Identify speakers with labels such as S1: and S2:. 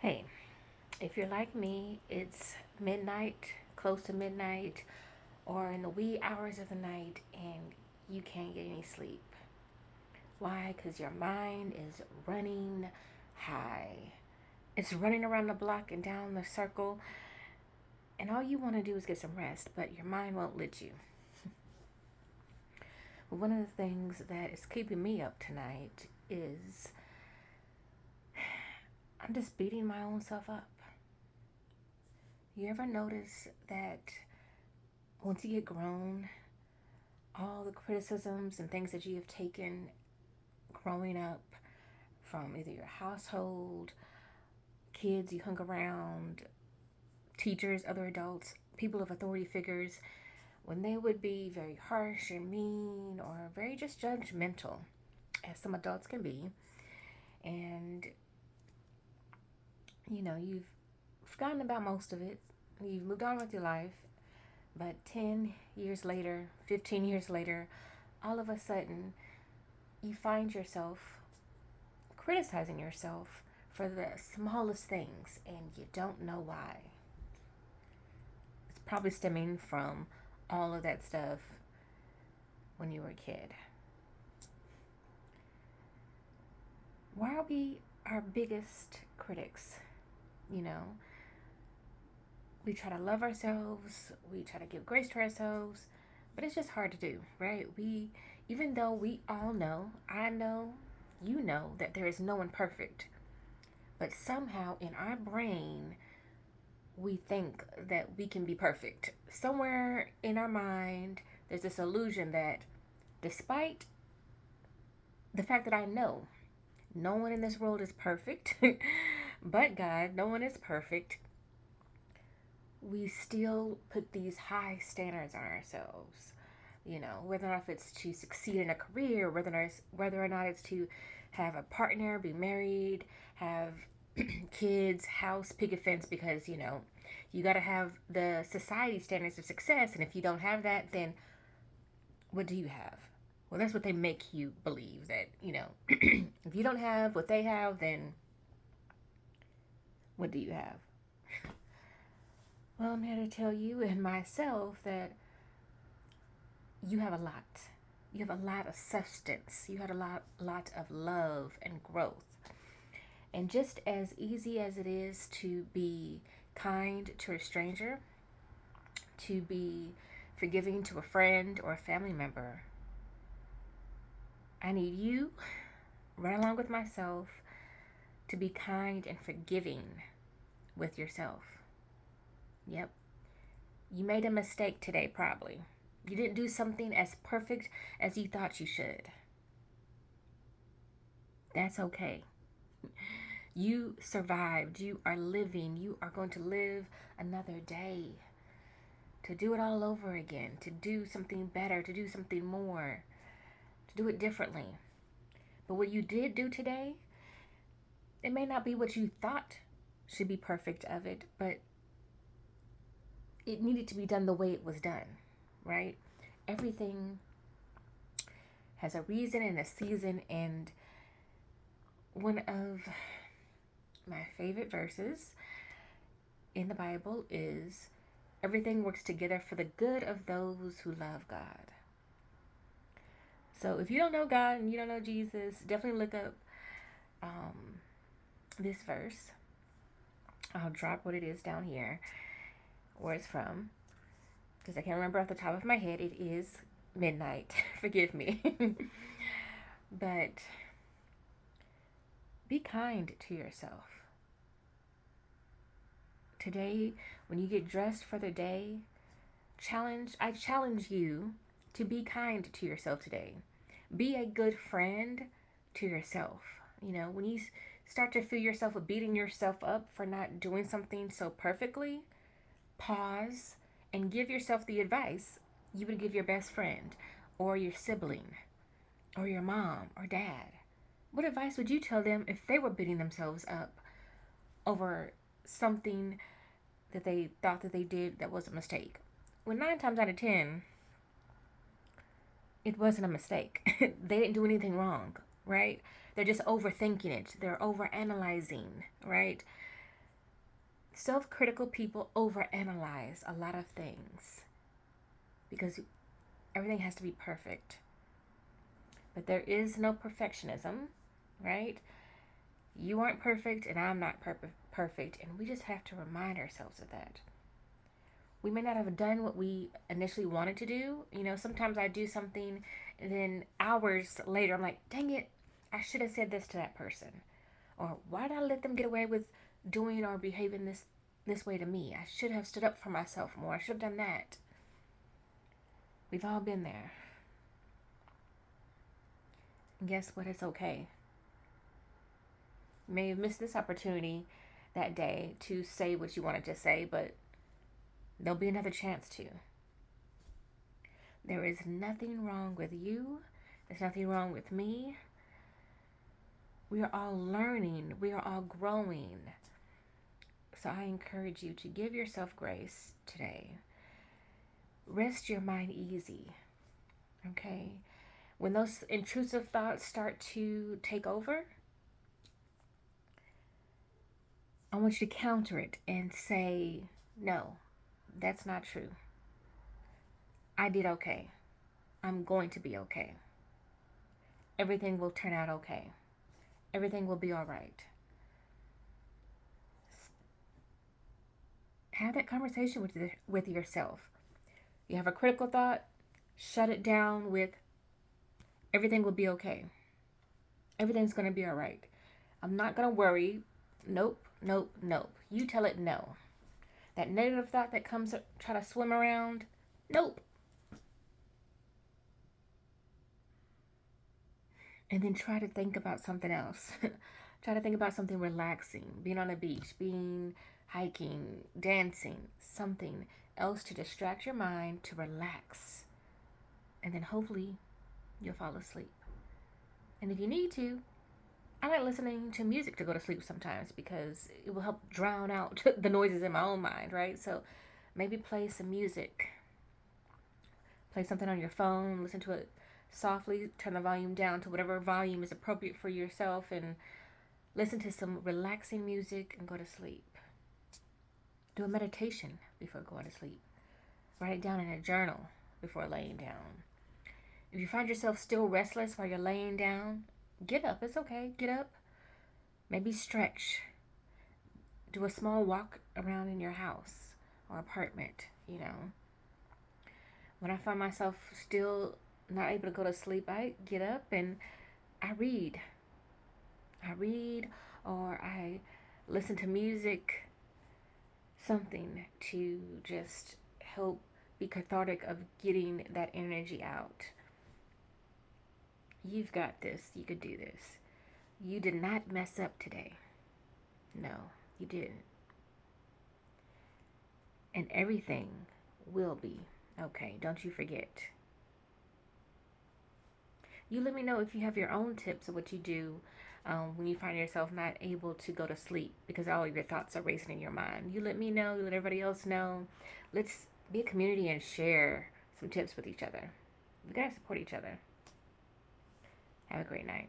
S1: Hey, if you're like me, it's midnight, close to midnight, or in the wee hours of the night, and you can't get any sleep. Why? Because your mind is running high. It's running around the block and down the circle, and all you want to do is get some rest, but your mind won't let you. But one of the things that is keeping me up tonight is I'm just beating my own self up. You ever notice that once you get grown, all the criticisms and things that you have taken growing up from either your household, kids you hung around, teachers, other adults, people of authority figures, when they would be very harsh and mean or very just judgmental, as some adults can be, and you've forgotten about most of it, you've moved on with your life, but 10 years later, 15 years later, all of a sudden, you find yourself criticizing yourself for the smallest things and you don't know why. It's probably stemming from all of that stuff when you were a kid. Why are we our biggest critics? You know, we try to love ourselves, we try to give grace to ourselves, but it's just hard to do, right? Even though we all know, I know, you know, that there is no one perfect, but somehow in our brain, we think that we can be perfect. Somewhere in our mind, there's this illusion that despite the fact that I know no one in this world is perfect, but God, no one is perfect, we still put these high standards on ourselves. Whether or not it's to succeed in a career, whether or not it's to have a partner, be married, have kids, house, picket fence, because you got to have the society standards of success, and if you don't have that, then what do you have? Well, that's what they make you believe, that if you don't have what they have, then what do you have? Well, I'm here to tell you and myself that you have a lot. You have a lot of substance. You have a lot of love and growth. And just as easy as it is to be kind to a stranger, to be forgiving to a friend or a family member, I need you, right along with myself, to be kind and forgiving with yourself. Yep. You made a mistake today, probably. You didn't do something as perfect as you thought you should. That's okay. You survived. You are living. You are going to live another day. To do it all over again. To do something better. To do something more. To do it differently. But what you did do today, it may not be what you thought should be perfect of it, but it needed to be done the way it was done, right? Everything has a reason and a season, and one of my favorite verses in the Bible is everything works together for the good of those who love God. So if you don't know God and you don't know Jesus, definitely look up this verse. I'll drop what it is down here, where it's from, because I can't remember off the top of my head. It is midnight. Forgive me. But be kind to yourself. Today, when you get dressed for the day, I challenge you to be kind to yourself today. Be a good friend to yourself. When you start to feel yourself beating yourself up for not doing something so perfectly, pause and give yourself the advice you would give your best friend or your sibling or your mom or dad. What advice would you tell them if they were beating themselves up over something that they thought that they did that was a mistake? Well, 9 times out of 10, it wasn't a mistake. They didn't do anything wrong, right? They're just overthinking it. They're overanalyzing, right? Self-critical people overanalyze a lot of things because everything has to be perfect. But there is no perfectionism, right? You aren't perfect and I'm not perfect, and we just have to remind ourselves of that. We may not have done what we initially wanted to do. Sometimes I do something and then hours later I'm like, dang it, I should have said this to that person. Or why did I let them get away with doing or behaving this way to me? I should have stood up for myself more. I should have done that. We've all been there. And guess what? It's okay. You may have missed this opportunity that day to say what you wanted to say, but there'll be another chance to. There is nothing wrong with you. There's nothing wrong with me. We are all learning. We are all growing. So I encourage you to give yourself grace today. Rest your mind easy. Okay? When those intrusive thoughts start to take over, I want you to counter it and say, no, that's not true. I did okay. I'm going to be okay. Everything will turn out okay. Everything will be all right. Have that conversation with yourself. You have a critical thought, shut it down with everything will be okay. Everything's going to be all right. I'm not going to worry. Nope, nope, nope. You tell it no. That negative thought that comes try to swim around, nope. And then try to think about something else. Try to think about something relaxing, being on the beach, being hiking, dancing, something else to distract your mind, to relax. And then hopefully you'll fall asleep. And if you need to, I like listening to music to go to sleep sometimes because it will help drown out the noises in my own mind, right? So maybe play some music. Play something on your phone, listen to it softly, turn the volume down to whatever volume is appropriate for yourself, and listen to some relaxing music and go to sleep. Do a meditation before going to sleep. Write it down in a journal before laying down. If you find yourself still restless while you're laying down, get up. It's okay. Get up. Maybe stretch. Do a small walk around in your house or apartment. When I find myself still not able to go to sleep, I get up and I read. I read or I listen to music, something to just help be cathartic of getting that energy out. You've got this. You could do this. You did not mess up today. No, you didn't. And everything will be okay. Don't you forget. You let me know if you have your own tips of what you do when you find yourself not able to go to sleep because all of your thoughts are racing in your mind. You let me know. You let everybody else know. Let's be a community and share some tips with each other. We gotta support each other. Have a great night.